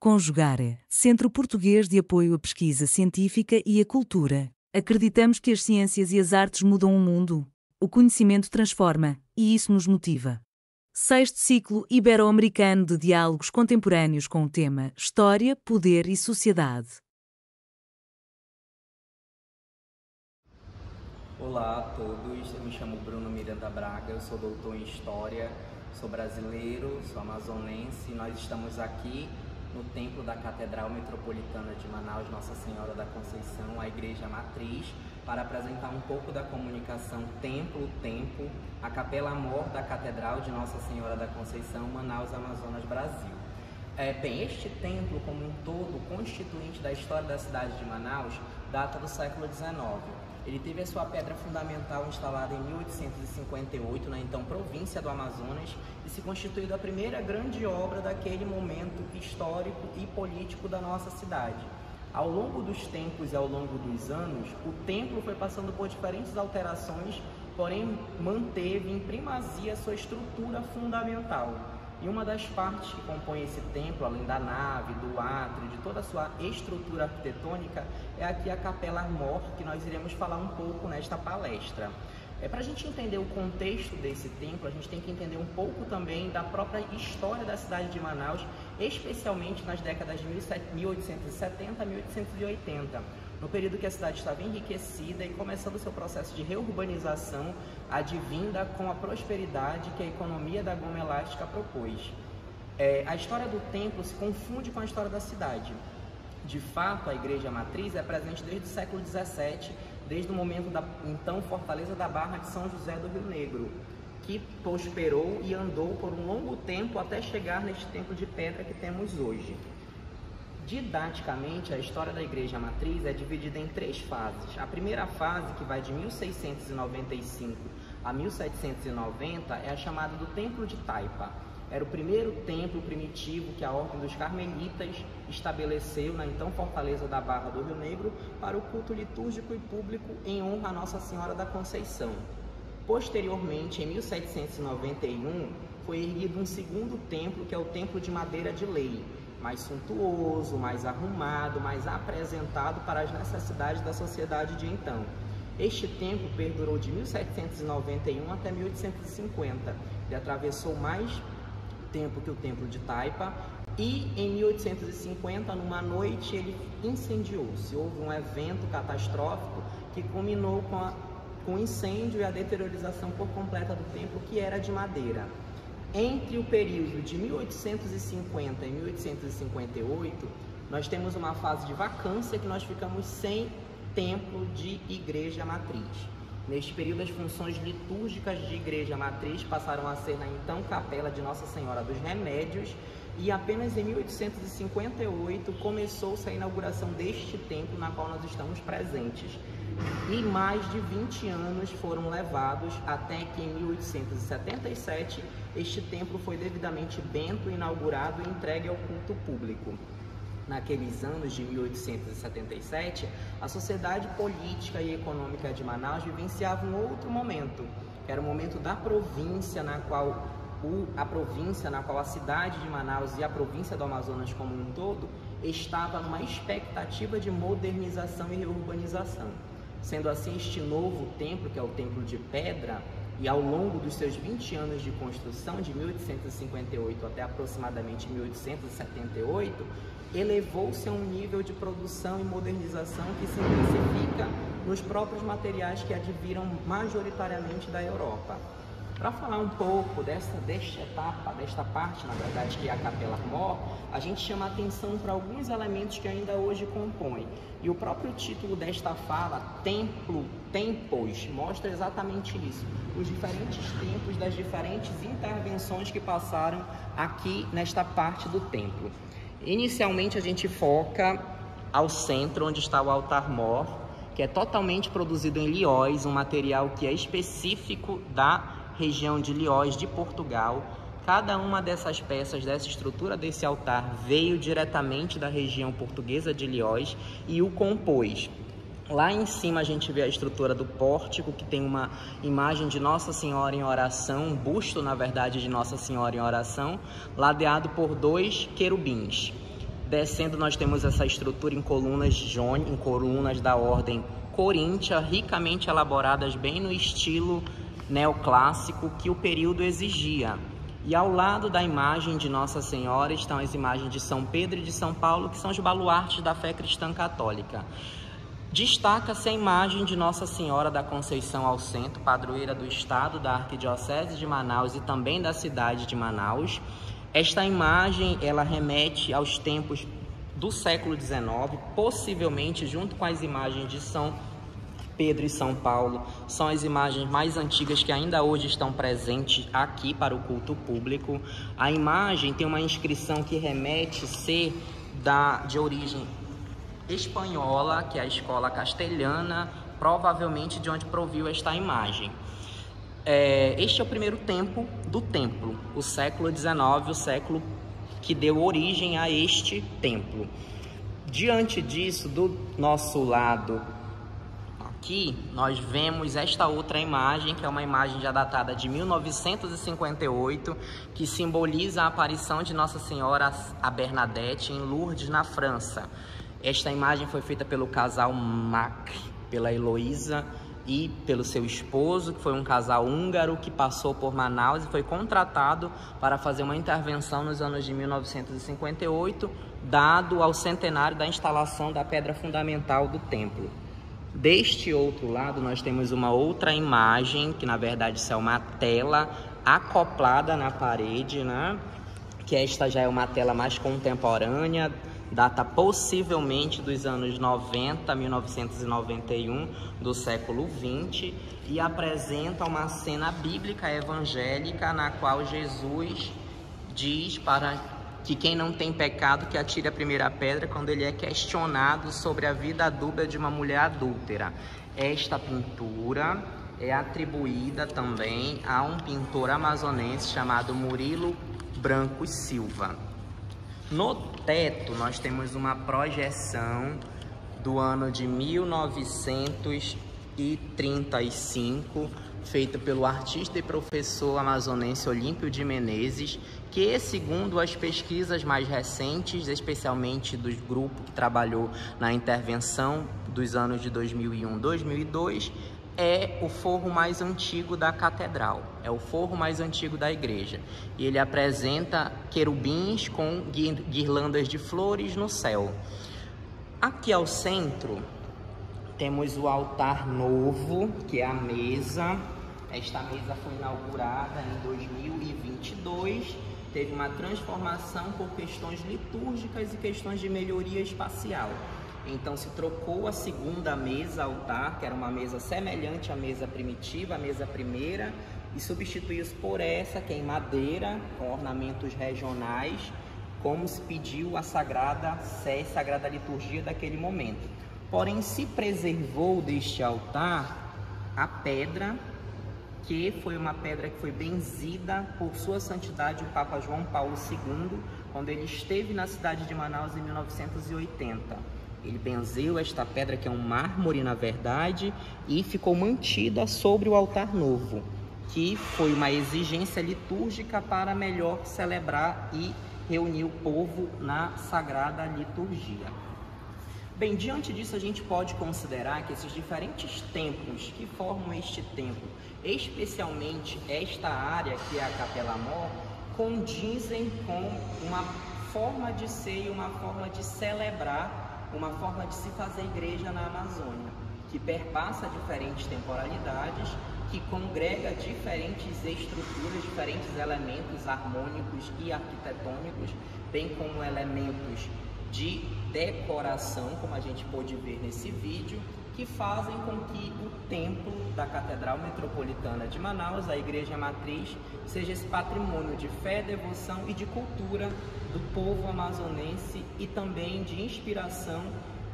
Conjugare, Centro Português de Apoio à Pesquisa Científica e à Cultura. Acreditamos que as ciências e as artes mudam o mundo. O conhecimento transforma, e isso nos motiva. Sexto ciclo ibero-americano de diálogos contemporâneos com o tema História, Poder e Sociedade. Olá a todos, eu me chamo Bruno Miranda Braga, eu sou doutor em História, sou brasileiro, sou amazonense e nós estamos aqui no Templo da Catedral Metropolitana de Manaus, Nossa Senhora da Conceição, a Igreja Matriz, para apresentar um pouco da comunicação Templo-Tempo, a Capela-Mor da Catedral de Nossa Senhora da Conceição, Manaus, Amazonas, Brasil. Bem, este templo como um todo, constituinte da história da cidade de Manaus, data do século XIX. Ele teve a sua pedra fundamental instalada em 1858, na então província do Amazonas, e se constituiu da primeira grande obra daquele momento histórico e político da nossa cidade. Ao longo dos tempos e ao longo dos anos, o templo foi passando por diferentes alterações, porém manteve em primazia sua estrutura fundamental. E uma das partes que compõe esse templo, além da nave, do átrio, de toda a sua estrutura arquitetônica, é aqui a Capela-Mor, que nós iremos falar um pouco nesta palestra. Para a gente entender o contexto desse templo, a gente tem que entender um pouco também da própria história da cidade de Manaus, especialmente nas décadas de 1870 a 1880, no período que a cidade estava enriquecida e começando seu processo de reurbanização, advinda com a prosperidade que a economia da goma elástica propôs. A história do templo se confunde com a história da cidade. De fato, a Igreja Matriz é presente desde o século XVII, desde o momento da então Fortaleza da Barra de São José do Rio Negro, que prosperou e andou por um longo tempo até chegar neste templo de pedra que temos hoje. Didaticamente, a história da Igreja Matriz é dividida em três fases. A primeira fase, que vai de 1695 a 1790, é a chamada do Templo de Taipa. Era o primeiro templo primitivo que a Ordem dos Carmelitas estabeleceu na então Fortaleza da Barra do Rio Negro para o culto litúrgico e público em honra a Nossa Senhora da Conceição. Posteriormente, em 1791, foi erguido um segundo templo, que é o Templo de Madeira de Lei, mais suntuoso, mais arrumado, mais apresentado para as necessidades da sociedade de então. Este templo perdurou de 1791 até 1850. Ele atravessou mais tempo que o Templo de Taipa e em 1850, numa noite, ele incendiou-se. Houve um evento catastrófico que culminou com o incêndio e a deteriorização por completa do templo, que era de madeira. Entre o período de 1850 e 1858, nós temos uma fase de vacância que nós ficamos sem templo de Igreja Matriz. Neste período, as funções litúrgicas de Igreja Matriz passaram a ser na então Capela de Nossa Senhora dos Remédios, e apenas em 1858 começou-se a inauguração deste templo na qual nós estamos presentes. E mais de 20 anos foram levados até que em 1877 este templo foi devidamente bento, inaugurado e entregue ao culto público. Naqueles anos de 1877, a sociedade política e econômica de Manaus vivenciava um outro momento, que era o momento da província, na qual a cidade de Manaus e a província do Amazonas como um todo estava numa expectativa de modernização e reurbanização. Sendo assim, este novo templo, que é o Templo de Pedra, e ao longo dos seus 20 anos de construção, de 1858 até aproximadamente 1878, elevou-se a um nível de produção e modernização que se intensifica nos próprios materiais que adviram majoritariamente da Europa. Para falar um pouco desta parte, na verdade, que é a Capela-Mor, a gente chama a atenção para alguns elementos que ainda hoje compõem. E o próprio título desta fala, Templo, Tempos, mostra exatamente isso. Os diferentes tempos das diferentes intervenções que passaram aqui nesta parte do templo. Inicialmente, a gente foca ao centro, onde está o altar-mor, que é totalmente produzido em Liós, um material que é específico da região de Liós, de Portugal. Cada uma dessas peças, dessa estrutura desse altar, veio diretamente da região portuguesa de Liós e o compôs. Lá em cima a gente vê a estrutura do pórtico, que tem uma imagem de Nossa Senhora em oração, um busto, na verdade, de Nossa Senhora em oração, ladeado por dois querubins. Descendo nós temos essa estrutura em colunas jônicas, em colunas da ordem coríntia, ricamente elaboradas bem no estilo neoclássico que o período exigia. E ao lado da imagem de Nossa Senhora estão as imagens de São Pedro e de São Paulo, que são os baluartes da fé cristã católica. Destaca-se a imagem de Nossa Senhora da Conceição ao Centro, padroeira do Estado, da Arquidiocese de Manaus e também da cidade de Manaus. Esta imagem, ela remete aos tempos do século XIX, possivelmente junto com as imagens de São Pedro e São Paulo, são as imagens mais antigas que ainda hoje estão presentes aqui para o culto público. A imagem tem uma inscrição que remete a ser de origem espanhola, que é a escola castelhana, provavelmente de onde proviu esta imagem. Este é o primeiro tempo do templo, o século XIX, o século que deu origem a este templo. Diante disso, do nosso lado aqui, nós vemos esta outra imagem, que é uma imagem já datada de 1958, que simboliza a aparição de Nossa Senhora a Bernadette em Lourdes, na França. Esta imagem foi feita pelo casal Mac, pela Heloísa e pelo seu esposo, que foi um casal húngaro que passou por Manaus e foi contratado para fazer uma intervenção nos anos de 1958, dado ao centenário da instalação da pedra fundamental do templo. Deste outro lado, nós temos uma outra imagem, que na verdade isso é uma tela acoplada na parede, né? Que esta já é uma tela mais contemporânea, data possivelmente dos anos 90, 1991, do século XX, e apresenta uma cena bíblica evangélica na qual Jesus diz para que quem não tem pecado que atire a primeira pedra, quando ele é questionado sobre a vida dúbia de uma mulher adúltera. Esta pintura é atribuída também a um pintor amazonense chamado Murilo Branco Silva. No teto nós temos uma projeção do ano de 1935, feita pelo artista e professor amazonense Olímpio de Menezes, que, segundo as pesquisas mais recentes, especialmente do grupo que trabalhou na intervenção dos anos de 2001 2002, é o forro mais antigo da catedral, é o forro mais antigo da igreja. E ele apresenta querubins com guirlandas de flores no céu. Aqui ao centro temos o altar novo, que é a mesa. Esta mesa foi inaugurada em 2022, teve uma transformação por questões litúrgicas e questões de melhoria espacial. Então se trocou a segunda mesa altar, que era uma mesa semelhante à mesa primitiva, a mesa primeira, e substituiu-se por essa, que é em madeira, com ornamentos regionais, como se pediu a sagrada liturgia daquele momento. Porém, se preservou deste altar a pedra, que foi uma pedra que foi benzida por sua santidade o Papa João Paulo II, quando ele esteve na cidade de Manaus em 1980. Ele benzeu esta pedra, que é um mármore na verdade, e ficou mantida sobre o altar novo, que foi uma exigência litúrgica para melhor celebrar e reunir o povo na sagrada liturgia. Bem, diante disso a gente pode considerar que esses diferentes templos que formam este templo, especialmente esta área que é a Capela Mor, condizem com uma forma de ser e uma forma de celebrar, uma forma de se fazer igreja na Amazônia, que perpassa diferentes temporalidades, que congrega diferentes estruturas, diferentes elementos harmônicos e arquitetônicos, bem como elementos de decoração, como a gente pôde ver nesse vídeo, que fazem com que o templo da Catedral Metropolitana de Manaus, a Igreja Matriz, seja esse patrimônio de fé, devoção e de cultura do povo amazonense e também de inspiração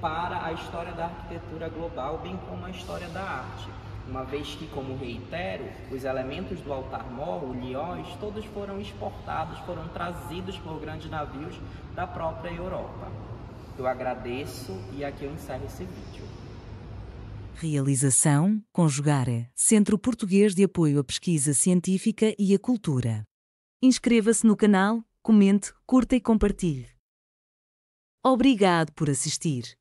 para a história da arquitetura global, bem como a história da arte. Uma vez que, como reitero, os elementos do altar-mor, o liós, todos foram exportados, foram trazidos por grandes navios da própria Europa. Eu agradeço e aqui eu encerro esse vídeo. Realização: Conjugare, Centro Português de Apoio à Pesquisa Científica e à Cultura. Inscreva-se no canal, comente, curta e compartilhe. Obrigado por assistir.